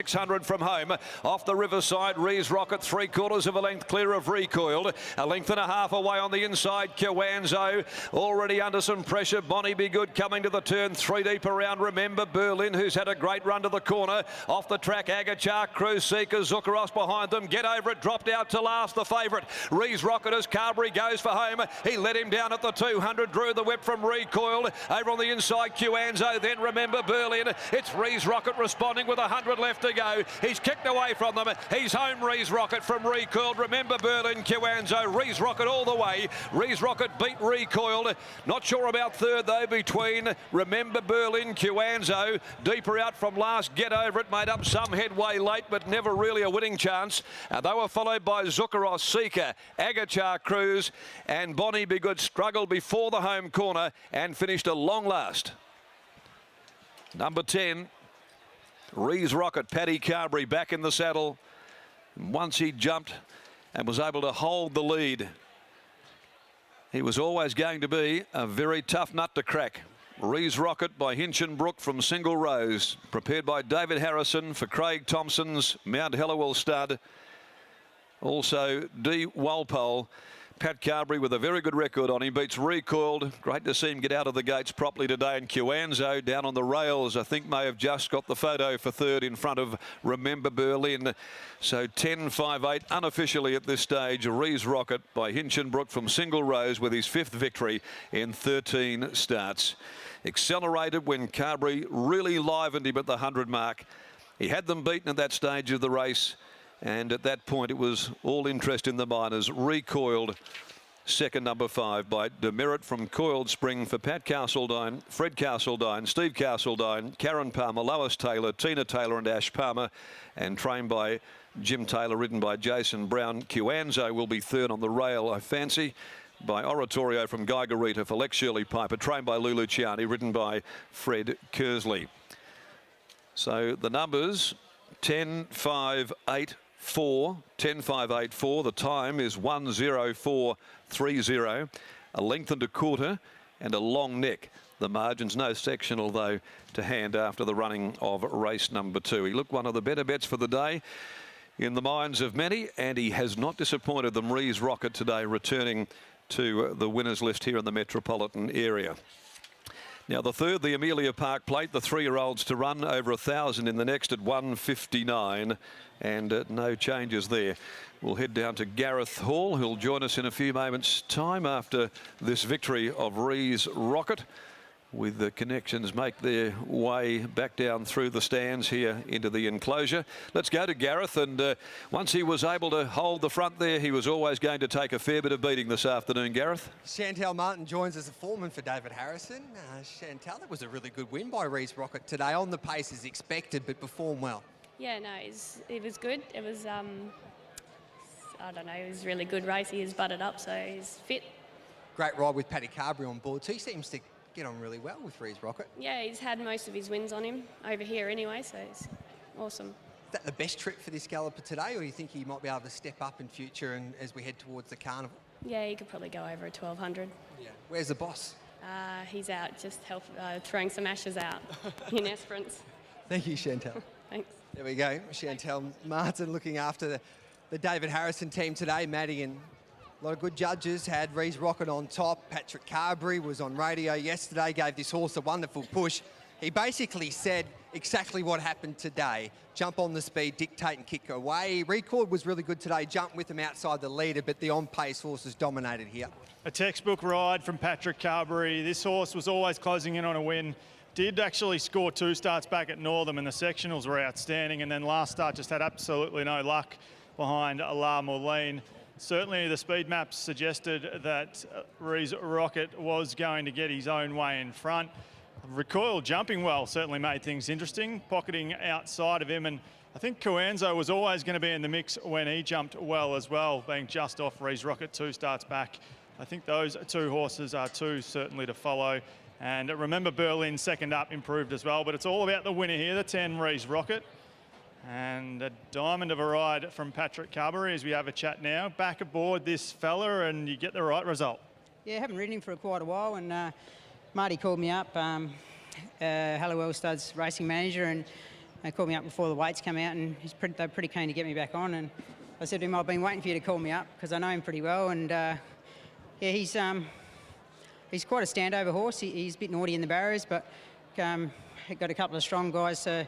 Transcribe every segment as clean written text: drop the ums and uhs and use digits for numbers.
600 from home. Off the riverside, Rees Rocket, 3/4 of a length clear of Recoiled. A length and a half away on the inside, Kiwanzo. Already under some pressure, Bonnie Be Good coming to the turn. 3 deep around Remember Berlin, who's had a great run to the corner. Off the track, Agachar, Cruise Seeker, Zuccaros behind them. Get Over It, dropped out to last, the favourite. Rees Rocket as Carberry goes for home. He let him down at the 200, drew the whip from Recoiled. Over on the inside, Kiwanzo, then Remember Berlin. It's Rees Rocket responding with 100 left to go. He's kicked away from them. He's home, Rees Rocket from Recoiled. Remember Berlin, Kiwanzo, Rees Rocket all the way. Rees Rocket beat Recoiled. Not sure about third though between Remember Berlin, Kiwanzo. Deeper out from last, Get Over It, made up some headway late but never really a winning chance. They were followed by Zuccaros, Seeker, Agachar, Cruise, and Bonnie Be Good struggled before the home corner and finished a long last. Number 10, Rees Rocket, Paddy Carberry back in the saddle. Once he jumped and was able to hold the lead, he was always going to be a very tough nut to crack. Rees Rocket by Hinchinbrook from Single Rose, prepared by David Harrison for Craig Thompson's Mount Hallowell stud. Also D. Walpole. Pat Carberry with a very good record on him, beats Recoiled. Great to see him get out of the gates properly today. And Kiwanzo down on the rails, I think may have just got the photo for third in front of Remember Berlin. So 10-5-8 unofficially at this stage. Rees Rocket by Hinchinbrook from Single Rose with his 5th victory in 13 starts. Accelerated when Carberry really livened him at the 100 mark. He had them beaten at that stage of the race. And at that point, it was all interest in the minors. Recoiled, second, number 5 by Demerit from Coiled Spring for Pat Castledine, Fred Castledine, Steve Castledine, Karen Palmer, Lois Taylor, Tina Taylor and Ash Palmer, and trained by Jim Taylor, ridden by Jason Brown. Kiwanzo will be third on the rail, I fancy, by Oratorio from Geigerita for Lex Shirley Piper, trained by Lulu Ciani, ridden by Fred Kersley. So the numbers 10-5-8-4, 10-5-8-4. The time is 1:04.30. A length and a quarter and a long neck. The margins no sectional though to hand after the running of race number 2. He looked one of the better bets for the day in the minds of many, and he has not disappointed them. Rees Rocket today returning to the winners list here in the metropolitan area. Now the third, the Amelia Park Plate, the 3-year-olds to run over 1,000 in the next at 1:59, and no changes there. We'll head down to Gareth Hall, who'll join us in a few moments' time after this victory of Rees Rocket, with the connections make their way back down through the stands here into the enclosure. Let's go to Gareth, and once he was able to hold the front there, he was always going to take a fair bit of beating this afternoon. Gareth? Chantel Martin joins as a foreman for David Harrison. Chantel, that was a really good win by Rees Rocket today, on the pace as expected, but performed well. Yeah, no, it was good. It was, I don't know, it was a really good race. He is butted up, so he's fit. Great ride with Paddy Carberry on board too. He seems to get on really well with Rees Rocket. Yeah, he's had most of his wins on him over here anyway, so it's awesome. Is that the best trip for this galloper today, or do you think he might be able to step up in future and as we head towards the carnival? Yeah, he could probably go over a 1,200. Yeah. Where's the boss? He's out, just throwing some ashes out in Esperance. Thank you, Chantel. Thanks. There we go. Chantel Martin looking after the David Harrison team today. Maddie and a lot of good judges had Rees Rocket on top. Patrick Carberry was on radio yesterday, gave this horse a wonderful push. He basically said exactly what happened today. Jump on the speed, dictate and kick away. Recoiled was really good today, jumped with him outside the leader, but the on-pace horses dominated here. A textbook ride from Patrick Carberry. This horse was always closing in on a win. Did actually score 2 starts back at Northam, and the sectionals were outstanding, and then last start just had absolutely no luck behind La Moline. Certainly the speed maps suggested that Rees Rocket was going to get his own way in front. Recoil jumping well certainly made things interesting, pocketing outside of him, and I think Kiwanzo was always going to be in the mix when he jumped well as well, being just off Rees Rocket 2 starts back. I think those 2 horses are 2 certainly to follow. And Remember Berlin second up improved as well, but it's all about the winner here, the 10 Rees Rocket. And a diamond of a ride from Patrick Carberry as we have a chat now. Back aboard this fella and you get the right result. Yeah, I haven't ridden him for quite a while, and Marty called me up, Hallowell Studs racing manager, and they called me up before the weights come out, and they're pretty keen to get me back on. And I said to him, I've been waiting for you to call me up because I know him pretty well. And yeah, he's quite a standover horse. He's a bit naughty in the barriers, but got a couple of strong guys to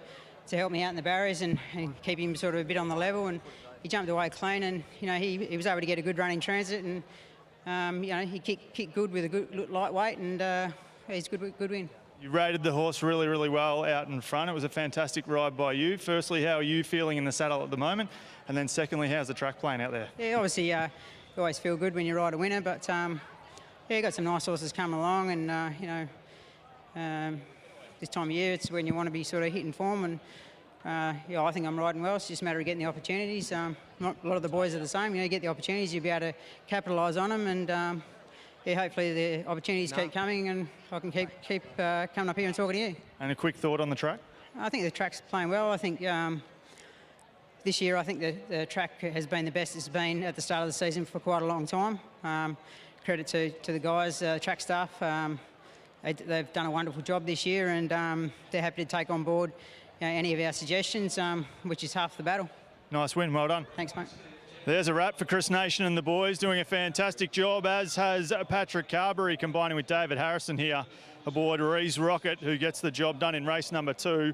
help me out in the barriers and keep him sort of a bit on the level. And he jumped away clean, and he was able to get a good run in transit, and he kicked good with a good lightweight, and he's good win. You rated the horse really, really well out in front. It was a fantastic ride by you. Firstly, how are you feeling in the saddle at the moment? And then secondly, how's the track playing out there? Yeah, obviously you always feel good when you ride a winner, but yeah, you got some nice horses coming along, and this time of year it's when you want to be sort of hitting form, and yeah, I think I'm riding well. It's just a matter of getting the opportunities. A lot of the boys are the same. You get the opportunities, you'll be able to capitalise on them, and yeah, hopefully the opportunities keep coming, and I can keep coming up here and talking to you. And a quick thought on the track? I think the track's playing well. I think this year, I think the track has been the best it's been at the start of the season for quite a long time. Credit to the guys, track staff. They've done a wonderful job this year, and they're happy to take on board any of our suggestions, which is half the battle. Nice win, well done. Thanks, mate. There's a wrap for Chris Nation and the boys, doing a fantastic job, as has Patrick Carberry, combining with David Harrison here aboard Reese Rocket, who gets the job done in race number 2.